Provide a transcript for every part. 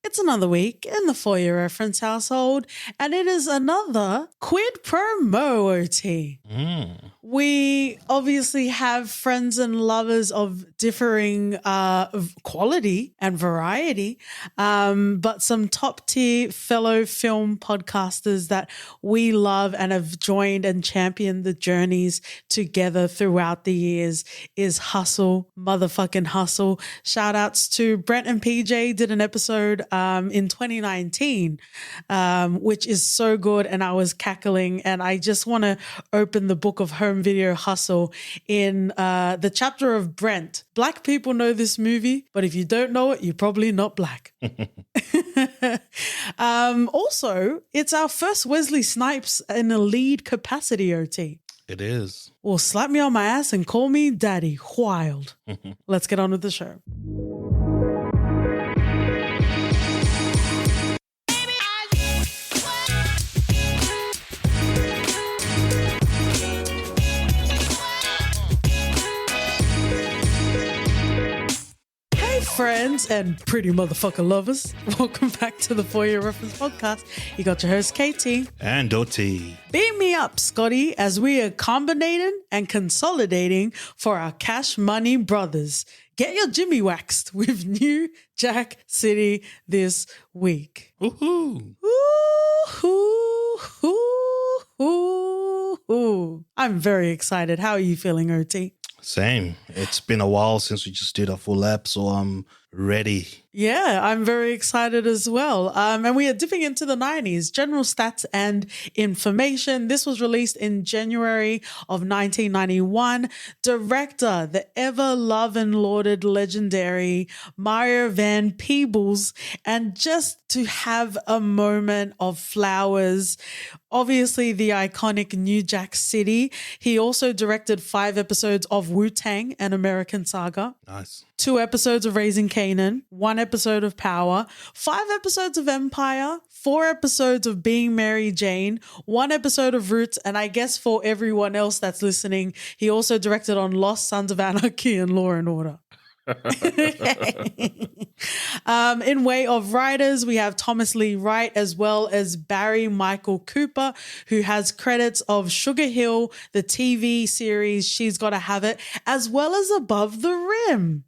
It's another week in the For Your Reference household, and it is another Quid Pro Mo OT. We obviously have friends and lovers of differing quality and variety, but some top tier fellow film podcasters that we love and have joined and championed the journeys together throughout the years is Hustle, motherfucking Hustle. Shout outs to Brent and PJ, did an episode in 2019, which is so good, and I was cackling, and I just want to open the book of home video Hustle in the chapter of Brent. Black people know this movie, but if you don't know it, you're probably not black. Also, it's our first Wesley Snipes in a lead capacity, OT. It is. Well, slap me on my ass and call me daddy. Wild. Let's get on with the show. Friends and pretty motherfucker lovers, welcome back to the For Your Reference podcast. You got your host KT and OT. Beat me up, Scotty, as we are combinating and consolidating for our cash money brothers. Get your Jimmy waxed with New Jack City this week. Woohoo! Woohoo! I'm very excited. How are you feeling, OT? Same. It's been a while since we just did a full ep, so I'm ready. Yeah, I'm very excited as well. And we are dipping into the 90s, general stats and information. This was released in January of 1991. Director, the ever loved and lauded legendary Mario Van Peebles. And just to have a moment of flowers, obviously the iconic New Jack City. He also directed 5 episodes of Wu-Tang, an American Saga. Nice. 2 episodes of Raising Kanan, 1 episode of Power, 5 episodes of Empire, 4 episodes of Being Mary Jane, 1 episode of Roots, and I guess for everyone else that's listening, he also directed on Lost, Sons of Anarchy, and Law and Order. In way of writers, we have Thomas Lee Wright as well as Barry Michael Cooper, who has credits of Sugar Hill, the TV series She's Gotta Have It, as well as Above the Rim.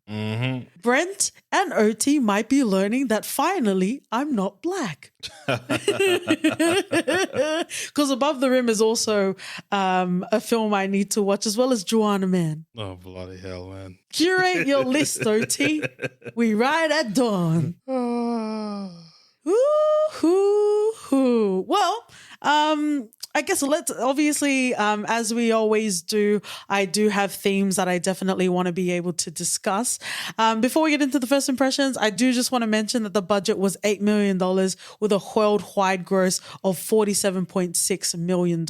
Brent and OT might be learning that finally I'm not black. Because Above the Rim is also a film I need to watch, as well as Joanna Man. Oh, bloody hell, man. Curate your list, OT. We ride at dawn. Ooh-hoo-hoo. Well, I guess let's obviously, as we always do, I do have themes that I definitely want to be able to discuss. Before we get into the first impressions, I do just want to mention that the budget was $8 million with a worldwide gross of $47.6 million.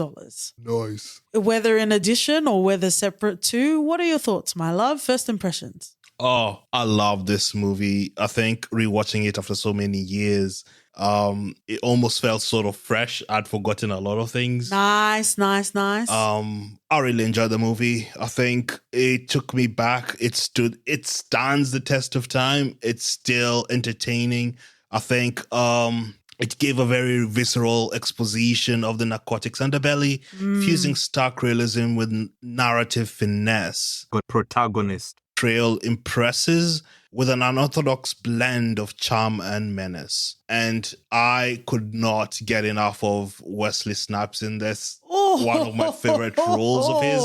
Nice. Whether in addition or whether separate too, what are your thoughts, my love? First impressions. Oh, I love this movie. I think rewatching it after so many years, it almost felt sort of fresh. I'd forgotten a lot of things. Nice. I really enjoyed the movie. I think it took me back. It stands the test of time. It's still entertaining. I think it gave a very visceral exposition of the narcotics underbelly, fusing stark realism with narrative finesse. Good protagonist. Trail impresses with an unorthodox blend of charm and menace. And I could not get enough of Wesley Snipes in this. One of my favorite roles of his.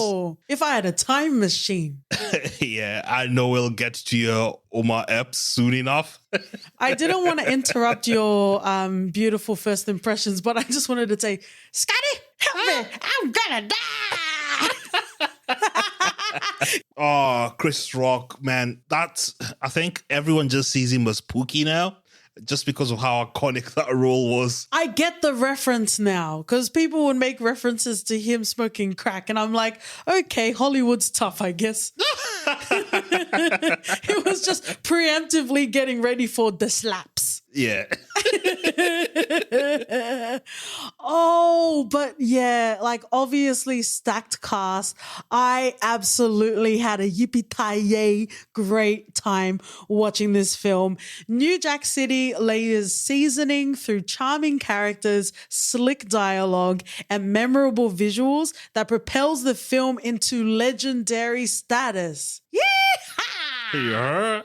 If I had a time machine. Yeah, I know we'll get to your Omar Epps soon enough. I didn't want to interrupt your beautiful first impressions, but I just wanted to say, Scotty, help me, I'm gonna die. Oh, Chris Rock, man. I think everyone just sees him as Pookie now, just because of how iconic that role was. I get the reference now, because people would make references to him smoking crack, and I'm like, okay, Hollywood's tough, I guess. He was just preemptively getting ready for the slaps. Yeah. Oh, but yeah, like obviously stacked cast. I absolutely had a yippee-ki-yay great time watching this film. New Jack City layers seasoning through charming characters, slick dialogue, and memorable visuals that propels the film into legendary status. Yeah.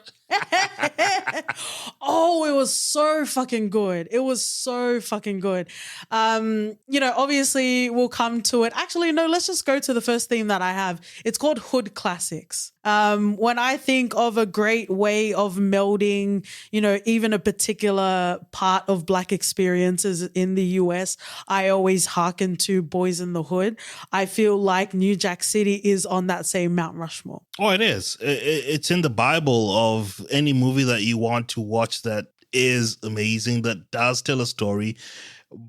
Oh, it was so fucking good. It was so fucking good. Obviously we'll come to it. Actually, no, let's just go to the first theme that I have. It's called Hood Classics. When I think of a great way of melding, even a particular part of Black experiences in the US, I always hearken to Boys in the Hood. I feel like New Jack City is on that same Mount Rushmore. Oh, it is. It's in the Bible of any movie that you want to watch that is amazing, that does tell a story,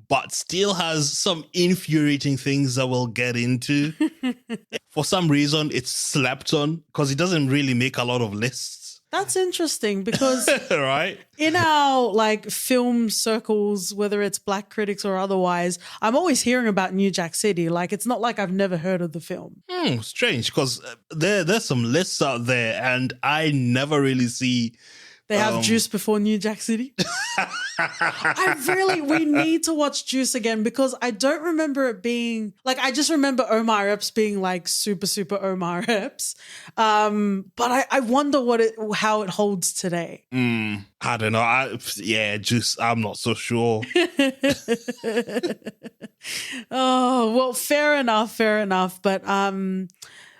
but still has some infuriating things that we'll get into. For some reason, it's slept on because it doesn't really make a lot of lists. That's interesting because right? In our like film circles, whether it's Black critics or otherwise, I'm always hearing about New Jack City. Like, it's not like I've never heard of the film. Strange, because there's some lists out there and I never really see... They have Juice before New Jack City. We need to watch Juice again because I don't remember it being like, I just remember Omar Epps being like super, super Omar Epps. But I wonder how it holds today. I don't know. Juice, I'm not so sure. Oh, well, fair enough. But,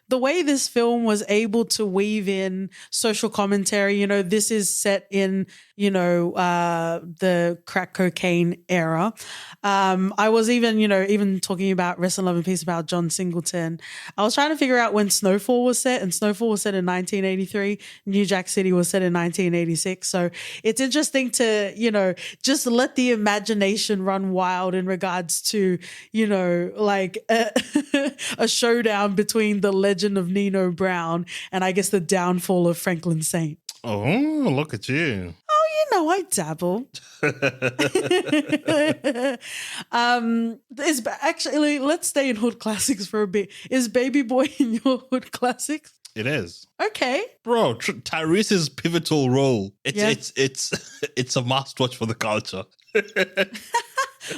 the way this film was able to weave in social commentary, this is set in, the crack cocaine era. I was even talking about Rest in Love and Peace about John Singleton. I was trying to figure out when Snowfall was set, and Snowfall was set in 1983. New Jack City was set in 1986. So it's interesting to, just let the imagination run wild in regards to, a showdown between the legend of Nino Brown and I guess the downfall of Franklin Saint. Oh, look at you. Oh, I dabble. Actually, let's stay in Hood Classics for a bit. Is Baby Boy in your Hood Classics? It is. Okay. Bro, Tyrese's pivotal role. It's a must watch for the culture.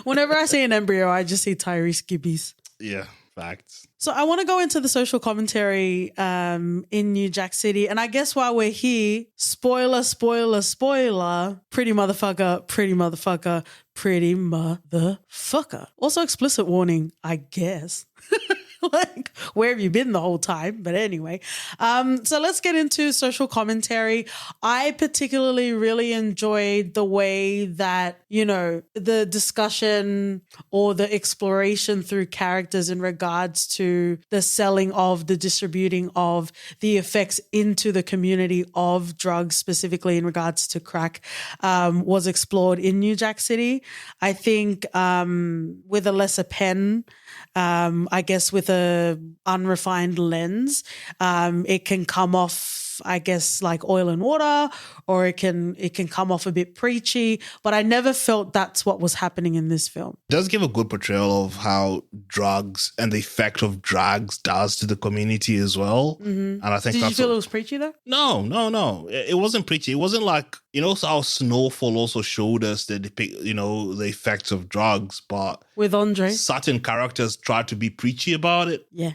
Whenever I see an embryo, I just see Tyrese Gibbies. Yeah, facts. So I want to go into the social commentary in New Jack City. And I guess while we're here, spoiler, pretty motherfucker, pretty motherfucker, pretty motherfucker. Also explicit warning, I guess. Like, where have you been the whole time? But anyway, so let's get into social commentary. I particularly really enjoyed the way that, the discussion or the exploration through characters in regards to the selling of, the distributing of, the effects into the community of drugs, specifically in regards to crack, was explored in New Jack City. I think with a lesser pen, I guess with a unrefined lens, it can come off, I guess, like oil and water, or it can come off a bit preachy, but I never felt that's what was happening in this film. It does give a good portrayal of how drugs and the effect of drugs does to the community as well. Mm-hmm. And I think Did you feel it was preachy though? No. It wasn't preachy. It wasn't like, how Snowfall also showed us the effects of drugs, but with Andre, certain characters tried to be preachy about it. Yeah.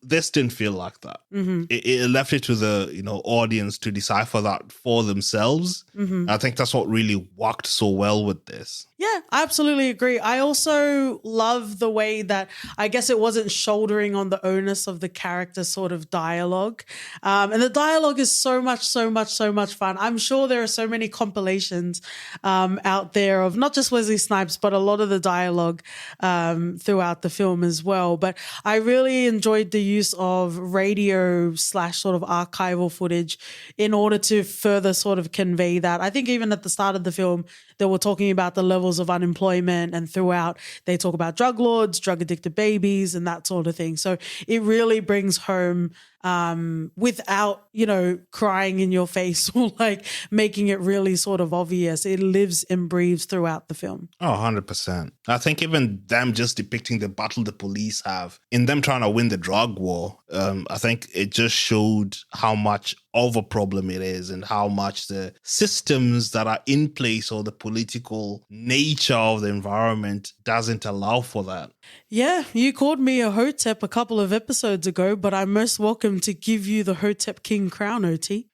This didn't feel like that. Mm-hmm. It left it to the audience to decipher that for themselves. Mm-hmm. I think that's what really worked so well with this. Yeah, I absolutely agree. I also love the way that I guess it wasn't shouldering on the onus of the character sort of dialogue. And the dialogue is so much fun. I'm sure there are so many compilations out there of not just Wesley Snipes, but a lot of the dialogue throughout the film as well. But I really enjoyed the use of radio / sort of archival footage in order to further sort of convey that. I think even at the start of the film, they were talking about the levels of unemployment, and throughout they talk about drug lords, drug addicted babies, and that sort of thing. So it really brings home without, crying in your face or like making it really sort of obvious. It lives and breathes throughout the film. Oh, 100%. I think even them just depicting the battle the police have in them trying to win the drug war, I think it just showed how much of a problem it is and how much the systems that are in place or the political nature of the environment doesn't allow for that. Yeah, you called me a Hotep a couple of episodes ago, but I'm most welcome to give you the Hotep King crown, OT.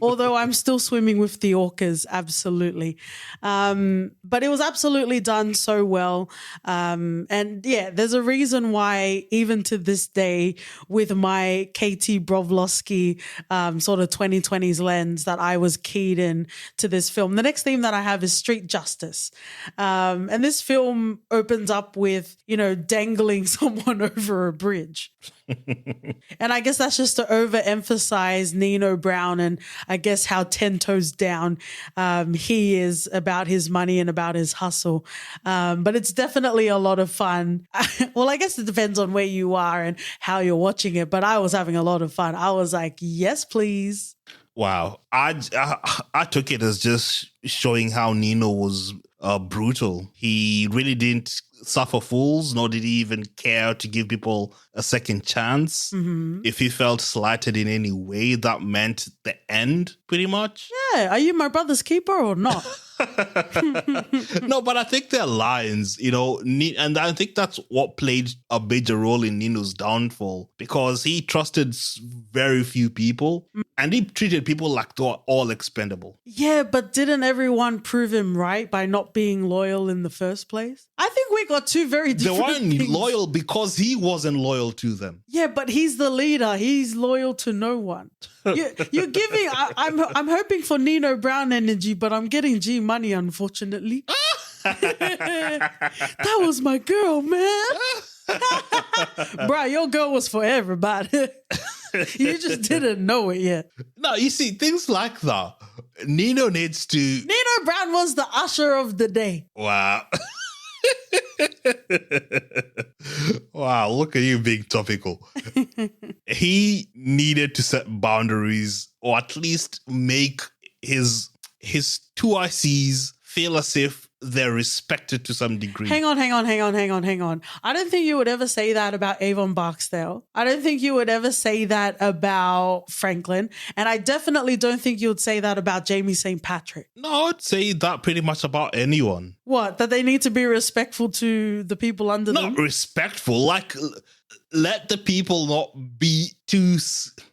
Although I'm still swimming with the orcas, absolutely. But it was absolutely done so well. And yeah, there's a reason why even to this day, with my KT Brovlowski sort of 2020s lens, that I was keyed in to this film. The next theme that I have is street justice. And this film opens up with, dangling someone over a bridge. And I guess that's just to overemphasize Nino Brown and I guess how 10 toes down he is about his money and about his hustle. But it's definitely a lot of fun. Well, I guess it depends on where you are and how you're watching it, but I was having a lot of fun. I was like, yes, please. Wow. I took it as just showing how Nino was brutal. He really didn't suffer fools, nor did he even care to give people a second chance. Mm-hmm. If he felt slighted in any way, that meant the end, pretty much. Yeah, are you my brother's keeper or not? No, but I think they're lions, and I think that's what played a major role in Nino's downfall, because he trusted very few people and he treated people like they were all expendable. Yeah, but didn't everyone prove him right by not being loyal in the first place? I think we got two very different They weren't things. loyal because he wasn't loyal to them. Yeah, but he's the leader. He's loyal to no one. You're giving. I'm hoping for Nino Brown energy, but I'm getting G Money, unfortunately. That was my girl, man. Bruh, your girl was for everybody. You just didn't know it yet. No, you see, things like that. Nino needs to. Nino Brown was the usher of the day. Wow. Wow, look at you being topical. He needed to set boundaries, or at least make his two ICs feel as if they're respected to some degree. Hang on. I don't think you would ever say that about Avon Barksdale. I don't think you would ever say that about Franklin. And I definitely don't think you would say that about Jamie St. Patrick. No, I'd say that pretty much about anyone. What? That they need to be respectful to the people under them? Not respectful. Like, let the people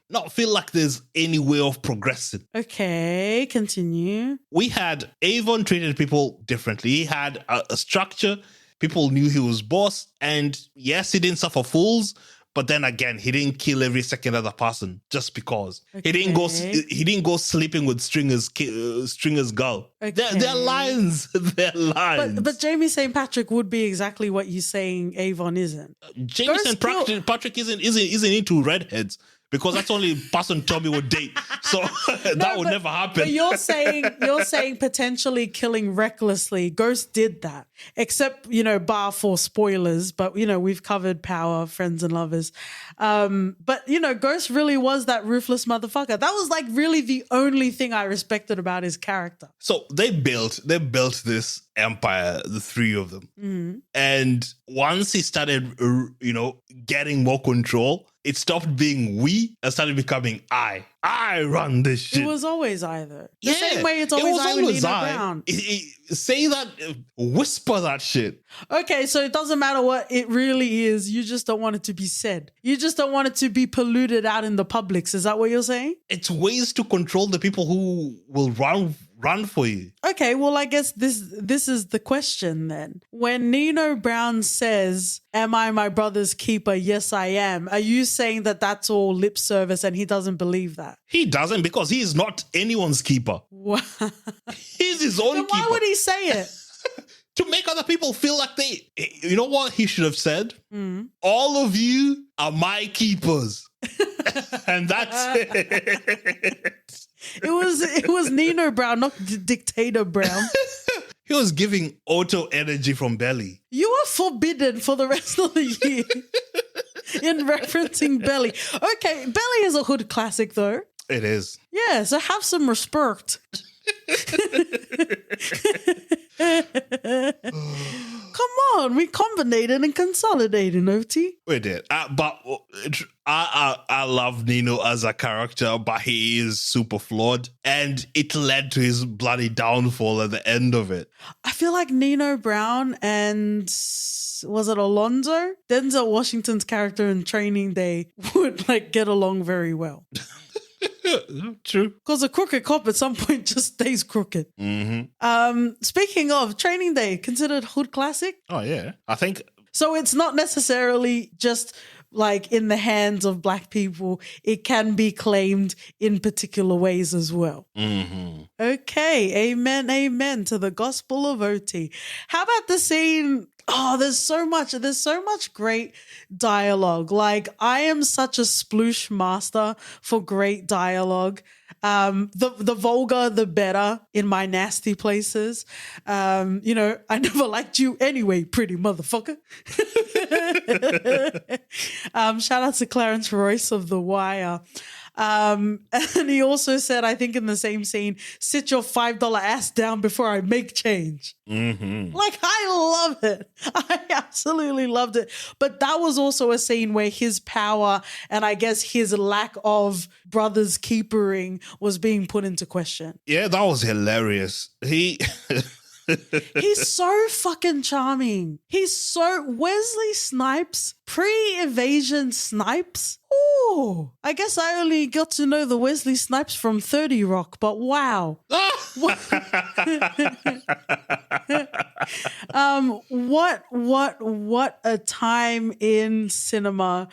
not feel like there's any way of progressing. Okay, continue. We had Avon treated people differently. He had a structure. People knew he was boss. And yes, he didn't suffer fools. But then again, he didn't kill every second other person just because. Okay. He didn't go sleeping with Stringer's girl. Okay. They're lions. They're lions. But Jamie St. Patrick would be exactly what you're saying Avon isn't. Jamie St. Patrick isn't into redheads. Because that's the only person Tommy would date. So that would never happen. But you're saying potentially killing recklessly. Ghost did that. Except, bar for spoilers. But, we've covered Power, Friends and Lovers. But, Ghost really was that ruthless motherfucker. That was like really the only thing I respected about his character. So they built this empire, the three of them. Mm-hmm. And once he started, getting more control, it stopped being we and started becoming I. I run this shit. It was always I, though. The same way it's always I with Nino Brown. Say that, whisper that shit. Okay, so it doesn't matter what it really is. You just don't want it to be said. You just don't want it to be polluted out in the publics. Is that what you're saying? It's ways to control the people who will run for you. Okay, well, I guess this is the question then. When Nino Brown says, "Am I my brother's keeper?" Yes, I am. Are you saying that that's all lip service and he doesn't believe that? He doesn't, because he is not anyone's keeper. Wow. He's his own then keeper. Why would he say it? To make other people feel like they... You know what he should have said? Mm. All of you are my keepers. And that's it. It was Nino Brown, not Dictator Brown. He was giving auto energy from belly. You are forbidden for the rest of the year. in referencing Belly. Okay, Belly is a hood classic though. It is. Yeah, so have some respect. Come on, we combinated and consolidated, OT. We did. But I love Nino as a character, but he is super flawed. And it led to his bloody downfall at the end of it. I feel like Nino Brown and was it Alonzo? Denzel Washington's character in Training Day would like get along very well. True. Because a crooked cop at some point just stays crooked. Mm-hmm. Speaking of Training Day, considered hood classic? Oh, yeah. I think... So it's not necessarily just like in the hands of Black people. It can be claimed in particular ways as well. Mm-hmm. Okay. Amen to the gospel of OT. How about the scene... Oh, there's so much great dialogue. Like, I am such a sploosh master for great dialogue. The vulgar, the better in my nasty places. I never liked you anyway, pretty motherfucker. Shout out to Clarence Royce of The Wire. And he also said, I think in the same scene, sit your $5 ass down before I make change. Mm-hmm. Like, I love it. I absolutely loved it. But that was also a scene where his power and I guess his lack of brothers keepering was being put into question. Yeah, that was hilarious. He's so fucking charming. He's so Wesley Snipes, pre-evasion Snipes. Oh, I guess I only got to know the Wesley Snipes from 30 Rock, but wow. What a time in cinema.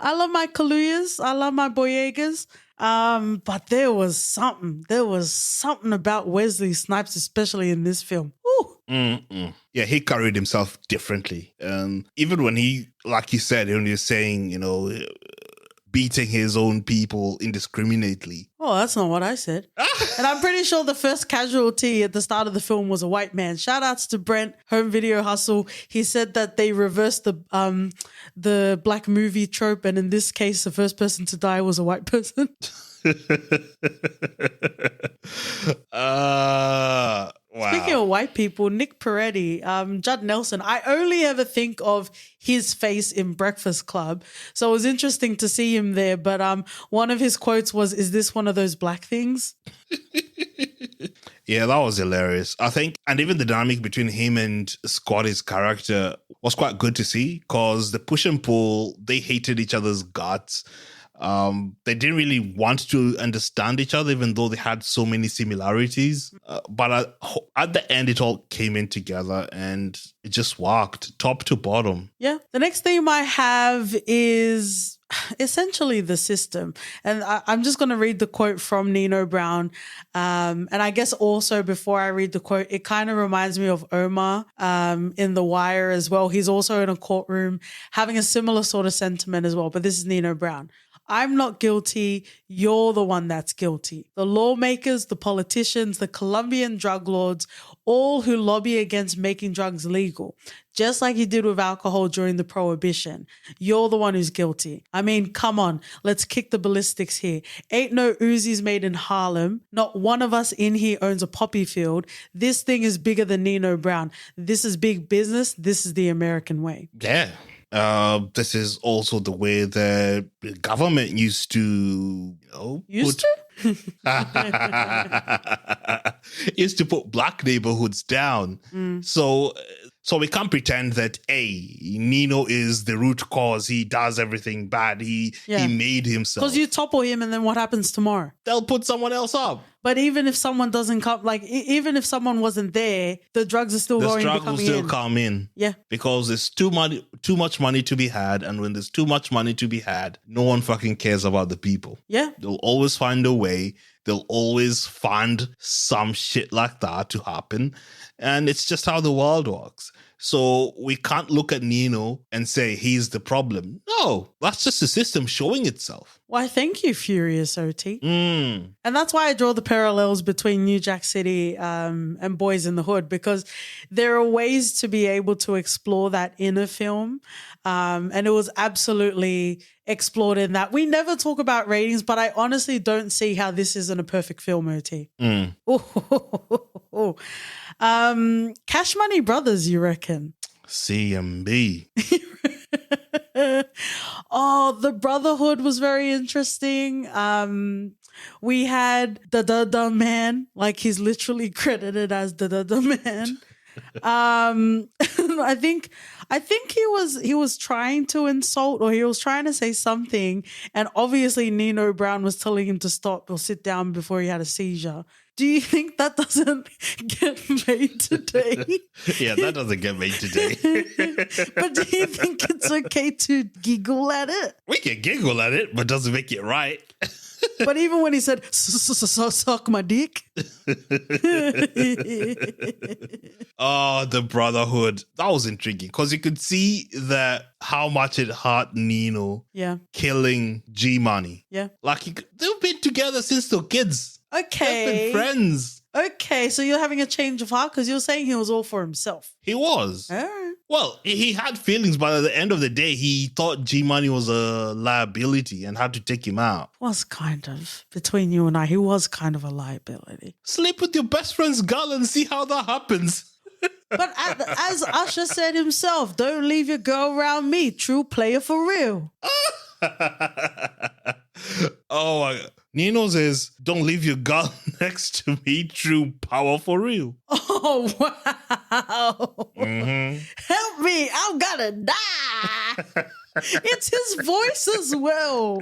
I love my Kaluyas. I love my Boyegas. But there was something about Wesley Snipes, especially in this film. Ooh. Mm-mm. Yeah, he carried himself differently. Even when he, like you said, when you're saying, beating his own people indiscriminately. Oh, that's not what I said. And I'm pretty sure the first casualty at the start of the film was a white man. Shout outs to Brent, Home Video Hustle. He said that they reversed the black movie trope, and in this case, the first person to die was a white person. Wow. Speaking of white people, Nick Peretti, Judd Nelson, I only ever think of his face in Breakfast Club. So it was interesting to see him there. But one of his quotes was, "Is this one of those black things?" Yeah, that was hilarious. I think, and even the dynamic between him and Scotty's character was quite good to see because the push and pull, they hated each other's guts. They didn't really want to understand each other, even though they had so many similarities. But at the end, it all came in together and it just worked top to bottom. Yeah. The next theme I have is essentially the system. And I'm just going to read the quote from Nino Brown. And I guess also before I read the quote, it kind of reminds me of Omar in The Wire as well. He's also in a courtroom having a similar sort of sentiment as well. But this is Nino Brown. I'm not guilty. You're the one that's guilty. The lawmakers, the politicians, the Colombian drug lords, all who lobby against making drugs legal, just like you did with alcohol during the prohibition. You're the one who's guilty. I mean, come on, let's kick the ballistics here. Ain't no Uzis made in Harlem. Not one of us in here owns a poppy field. This thing is bigger than Nino Brown. This is big business. This is the American way. Yeah. This is also the way the government used to, used to put black neighborhoods down. So we can't pretend that Nino is the root cause. He does everything bad. He made himself. Because you topple him, and then what happens tomorrow? They'll put someone else up. But even if someone doesn't come, even if someone wasn't there, the drugs are still going. The drugs will still come in. Yeah, because there's too much money to be had, and when there's too much money to be had, no one fucking cares about the people. Yeah, they'll always find a way. They'll always find some shit like that to happen, and it's just how the world works. So we can't look at Nino and say he's the problem. No, that's just the system showing itself. Why, thank you, Furious OT. Mm. And that's why I draw the parallels between New Jack City and Boys in the Hood, because there are ways to be able to explore that in a film. And it was absolutely explored in that. We never talk about ratings, but I honestly don't see how this isn't a perfect film, OT. Mm. Cash Money Brothers, you reckon? CMB. Oh, the Brotherhood was very interesting. We had the Man, like he's literally credited as the Man. I think he was trying to insult, or he was trying to say something, and obviously Nino Brown was telling him to stop or sit down before he had a seizure. Do you think that doesn't get made today? Yeah, that doesn't get made today. But do you think it's okay to giggle at it? We can giggle at it, but doesn't make it right. But even when he said, suck my dick. Oh, the Brotherhood. That was intriguing because you could see that how much it hurt Nino killing G-Money. Yeah. Like, they've been together since they're kids. Okay. They've been friends. Okay, so you're having a change of heart because you're saying he was all for himself. He was. All right. Well, he had feelings, but at the end of the day, he thought G-Money was a liability and had to take him out. Was kind of, between you and I, he was kind of a liability. Sleep with your best friend's girl and see how that happens. But as Usher said himself, don't leave your girl around me. True player for real. Oh my God. Nino says, don't leave your girl next to me. True power for real. Oh, wow. Mm-hmm. Help me. I'm gonna die. It's his voice as well.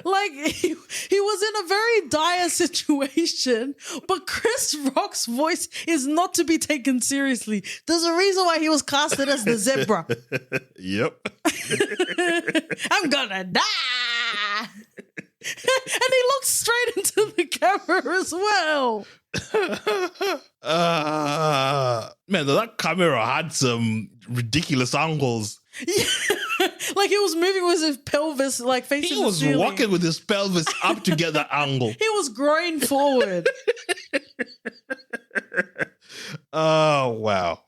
Like, he was in a very dire situation, but Chris Rock's voice is not to be taken seriously. There's a reason why he was casted as the zebra. Yep. I'm gonna die. And he looks straight into the camera as well. Man, that camera had some ridiculous angles. Yeah. Like he was moving with his pelvis, like facing He was the ceiling. walking with his pelvis up to get that angle. He was groin forward. Oh, wow.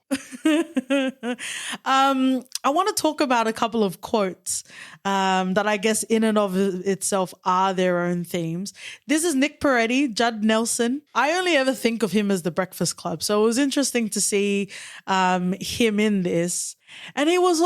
I want to talk about a couple of quotes that I guess in and of itself are their own themes. This is Nick Peretti, Judd Nelson. I only ever think of him as the Breakfast Club. So it was interesting to see him in this. And he was...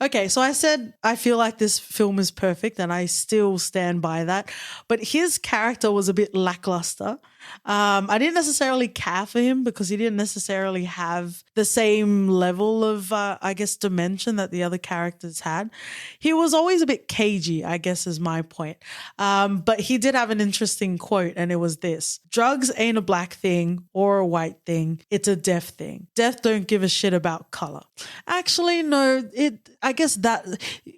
Okay, so I said I feel like this film is perfect and I still stand by that. But his character was a bit lackluster. I didn't necessarily care for him because he didn't necessarily have the same level of, I guess, dimension that the other characters had. He was always a bit cagey, I guess is my point. But he did have an interesting quote, and it was this: drugs ain't a black thing or a white thing. It's a deaf thing. Deaf don't give a shit about color. Actually, no, I guess that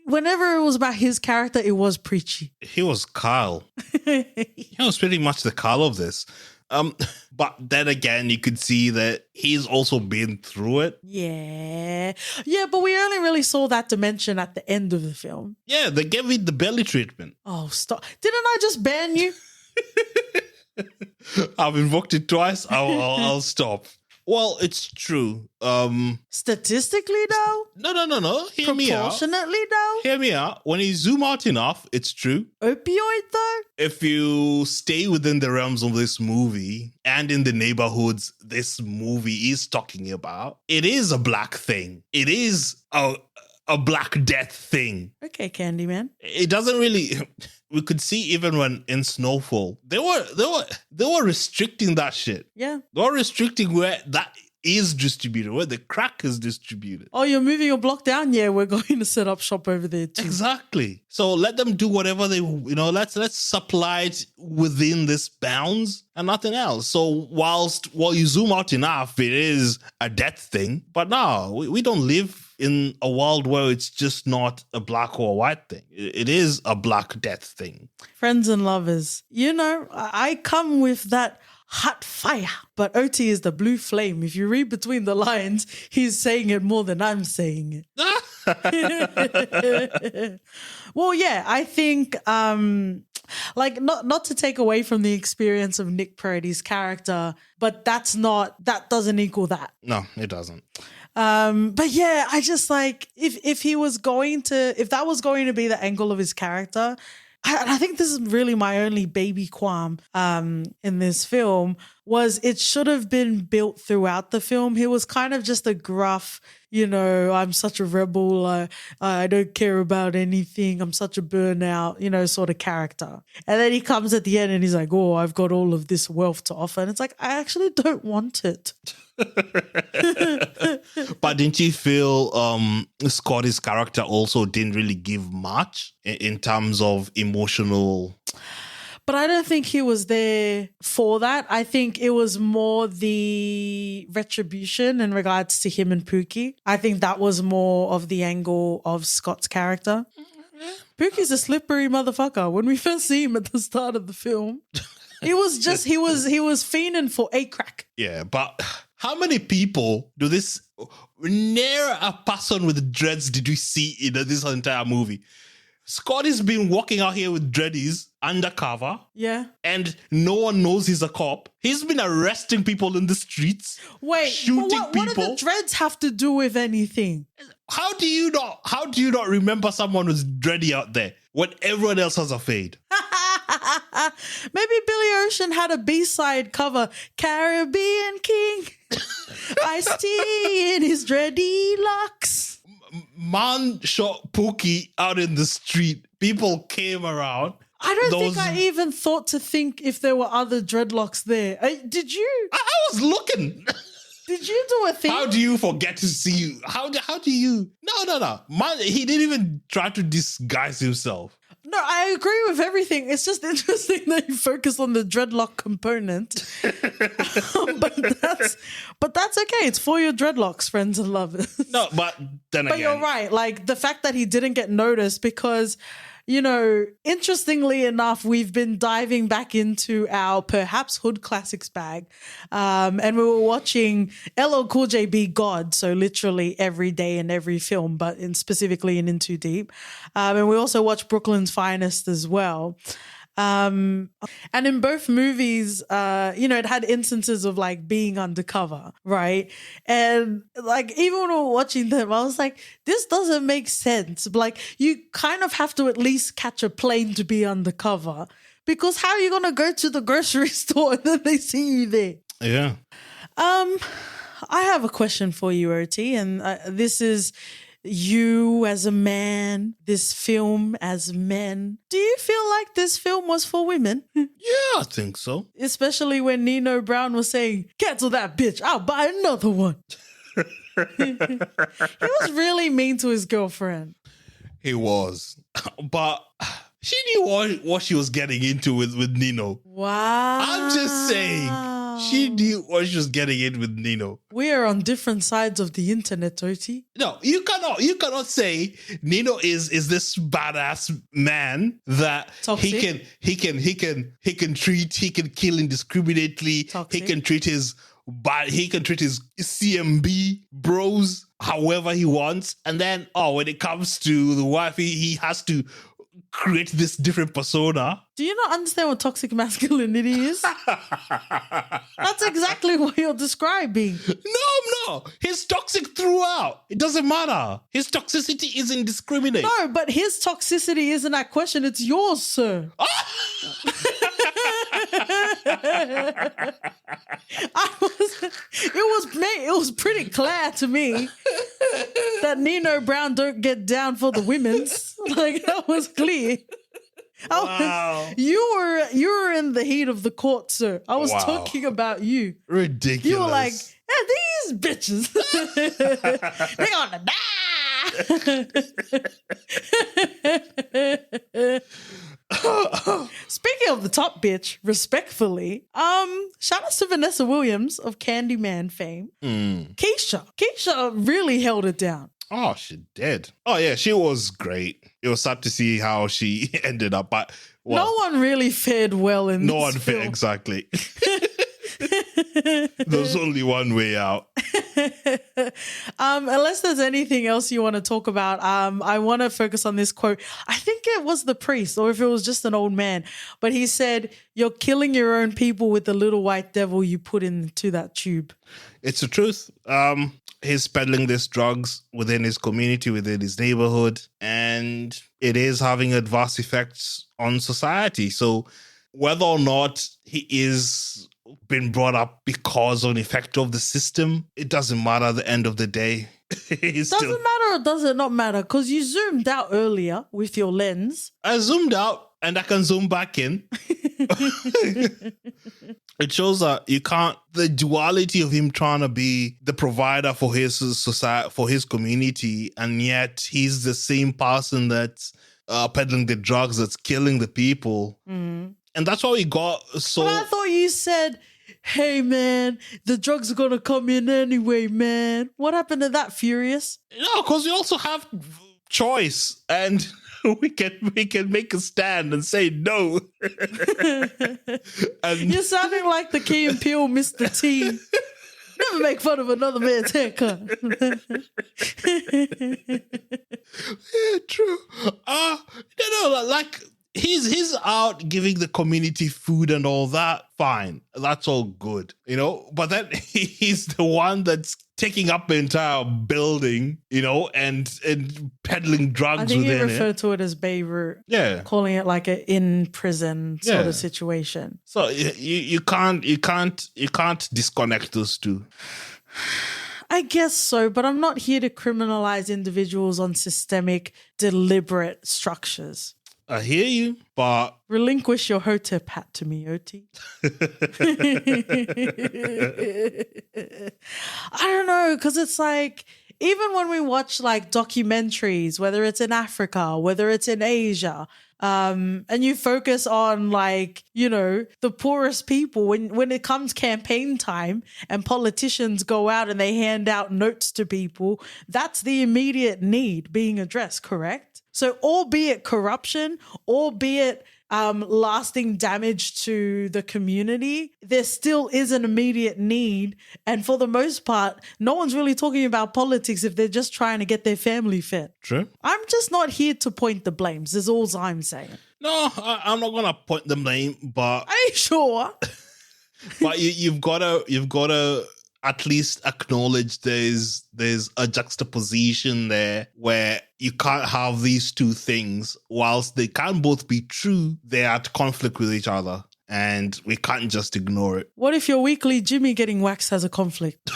whenever it was about his character, it was preachy. He was Kyle. He was pretty much the Kyle of this. But then again, you could see that he's also been through it. Yeah, but we only really saw that dimension at the end of the film. Yeah, they gave it the belly treatment. Oh, stop. Didn't I just ban you? I've invoked it twice. I'll stop. Well, it's true. Statistically, though? No. Hear me out. Proportionately, though? Hear me out. When you zoom out enough, it's true. Opioid, though? If you stay within the realms of this movie and in the neighborhoods this movie is talking about, it is a black thing. It is a black death thing. Okay, Candyman. It doesn't really... We could see even when in Snowfall, they were restricting that shit. Yeah. They were restricting where that is distributed, where the crack is distributed. Oh, you're moving your block down? Yeah, we're going to set up shop over there too. Exactly. So let them do whatever they, let's supply it within this bounds and nothing else. So while you zoom out enough, it is a death thing. But no, we don't live in a world where it's just not a black or a white thing. It is a black death thing. Friends and lovers. I come with that hot fire. But OT is the blue flame. If you read between the lines, he's saying it more than I'm saying it. Well, yeah, I think like not to take away from the experience of Nick Peretti's character, but that doesn't equal that. No, it doesn't. But yeah, I just like if that was going to be the angle of his character, I think this is really my only baby qualm in this film, was it should have been built throughout the film. He was kind of just a gruff, I'm such a rebel, I don't care about anything, I'm such a burnout, sort of character. And then he comes at the end and he's like, oh, I've got all of this wealth to offer. And it's like, I actually don't want it. But didn't you feel Scotty's character also didn't really give much in terms of emotional? But I don't think he was there for that. I think it was more the retribution in regards to him and Pookie. I think that was more of the angle of Scott's character. Pookie's a slippery motherfucker. When we first see him at the start of the film, he was fiending for a crack. Yeah, but how many people do this? Near a person with dreads did we see in this entire movie? Scotty's been walking out here with dreadies undercover. Yeah. And no one knows he's a cop. He's been arresting people in the streets. Wait, shooting people. What do the dreads have to do with anything? How do you not remember someone who's dready out there when everyone else has a fade? Maybe Billy Ocean had a B-side cover, Caribbean King. Ice-T in his dready locks. Man shot Pookie out in the street. People came around. I don't think I even thought to think if there were other dreadlocks there. Did you? I was looking. Did you do a thing? How do you forget to see you? How do you? No. Man, he didn't even try to disguise himself. No, I agree with everything. It's just interesting that you focus on the dreadlock component. but that's okay. It's for your dreadlocks, friends and lovers. No, but then again. But you're right. Like the fact that he didn't get noticed because, interestingly enough, we've been diving back into our perhaps hood classics bag. And we were watching LL Cool J be God. So literally every day in every film, but specifically in Too Deep. And we also watched Brooklyn's Finest as well. And in both movies, it had instances of like being undercover, right? And like even when we were watching them, I was like, this doesn't make sense. Like you kind of have to at least catch a plane to be undercover, because how are you gonna go to the grocery store and then they see you there? Yeah. I have a question for you, OT, and this is you as a man, this film as men. Do you feel like this film was for women? Yeah, I think so. Especially when Nino Brown was saying, cancel that bitch, I'll buy another one. He was really mean to his girlfriend. He was. But she knew what she was getting into with Nino. Wow. I'm just saying. She knew what she was getting in with Nino. We are on different sides of the internet, Oti. No, you cannot say Nino is this badass man that Toxic. he can kill indiscriminately. Toxic. He can treat his CMB bros however he wants. And then when it comes to the wife, he has to create this different persona. Do you not understand what toxic masculinity is? That's exactly what you're describing. No. He's toxic throughout. It doesn't matter. His toxicity is indiscriminate. No, but his toxicity isn't that question. It's yours, sir. It was pretty clear to me that Nino Brown don't get down for the women's. Like that was clear. Wow. You were in the heat of the court, sir. I was talking about you. Ridiculous. You were like, these bitches, they're gonna die. Speaking of the top bitch, respectfully, shout out to Vanessa Williams of Candyman fame. Keisha really held it down. Oh, she did. Oh, yeah, she was great. It was sad to see how she ended up, but no one really fared well in this film. Exactly. There's only one way out. Unless there's anything else you want to talk about, I want to focus on this quote. I think it was the priest, or if it was just an old man, but he said, "You're killing your own people with the little white devil you put into that tube." It's the truth. He's peddling these drugs within his community, within his neighborhood, and it is having adverse effects on society. So whether or not he is been brought up because of an effect of the system, it doesn't matter at the end of the day. Doesn't matter, or does it not matter? Because you zoomed out earlier with your lens. I zoomed out and I can zoom back in. It shows that you can't, the duality of him trying to be the provider for his society, for his community, and yet he's the same person that's peddling the drugs, that's killing the people. And that's why we got so... But I thought you said, hey, man, the drugs are going to come in anyway, man. What happened to that, Furious? No, because we also have choice, and we can make a stand and say no. And you're sounding like the Key and Peele Mr. T. Never make fun of another man's haircut. Yeah, true. Like he's out giving the community food and all that. Fine, that's all good, But then he's the one that's taking up the entire building, and peddling drugs within it. I think you refer to it as Beirut. Yeah, calling it like an in prison sort of situation. So you can't disconnect those two. I guess so, but I'm not here to criminalize individuals on systemic, deliberate structures. I hear you, but... Relinquish your hotep hat to me, OT. I don't know, because it's like, even when we watch like documentaries, whether it's in Africa, whether it's in Asia, and you focus on like, the poorest people, when it comes campaign time and politicians go out and they hand out notes to people, that's the immediate need being addressed, correct? So albeit corruption, albeit lasting damage to the community, there still is an immediate need. And for the most part, no one's really talking about politics if they're just trying to get their family fed. True. I'm just not here to point the blames, is all I'm saying. No, I'm not going to point the blame, but... Are you sure? But you've got to at least acknowledge there's a juxtaposition there where you can't have these two things. Whilst they can both be true, they're at conflict with each other, and we can't just ignore it. What if your weekly Jimmy getting waxed has a conflict?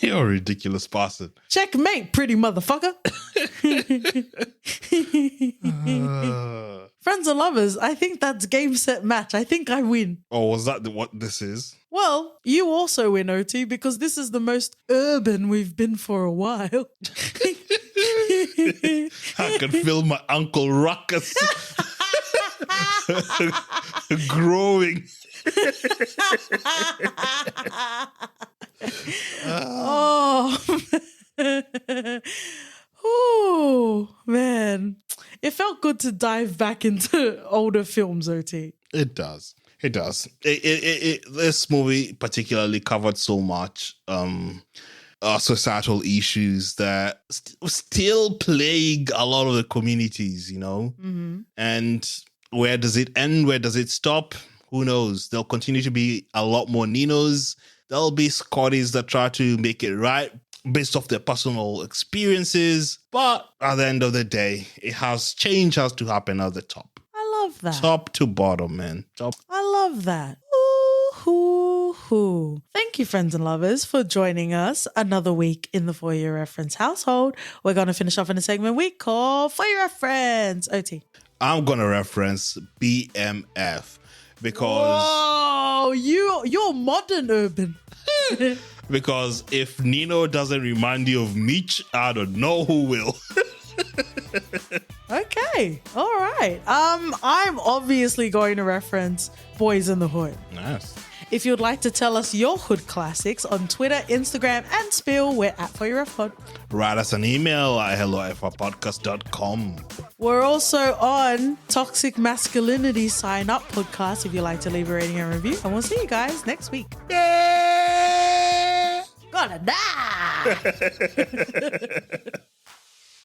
You're a ridiculous person. Checkmate, pretty motherfucker. Friends and lovers, I think that's game, set, match. I think I win. Oh, was that what this is? Well, you also win, OT, because this is the most urban we've been for a while. I can feel my Uncle Ruckus growing. Oh, man. It felt good to dive back into older films, OT. It does. It does. This movie particularly covered so much societal issues that still plague a lot of the communities, Mm-hmm. And where does it end? Where does it stop? Who knows? There'll continue to be a lot more Ninos. There'll be Scotties that try to make it right based off their personal experiences. But at the end of the day, change has to happen at the top. I love that. Top to bottom, man. I love that. Ooh. Thank you, friends and lovers, for joining us another week in the For Your Reference household. We're going to finish off in a segment we call For Your Reference. OT. I'm going to reference BMF because... Whoa, you're modern urban. Because if Nino doesn't remind you of Meech, I don't know who will. Okay, all right. I'm obviously going to reference Boys in the Hood. Nice. If you'd like to tell us your hood classics on Twitter, Instagram, and Spill, we're at ForYourRefPod. Write us an email at hello@podcast.com. We're also on Toxic Masculinity Sign Up podcast if you'd like to leave a rating and review. And we'll see you guys next week. Yeah! Gonna die!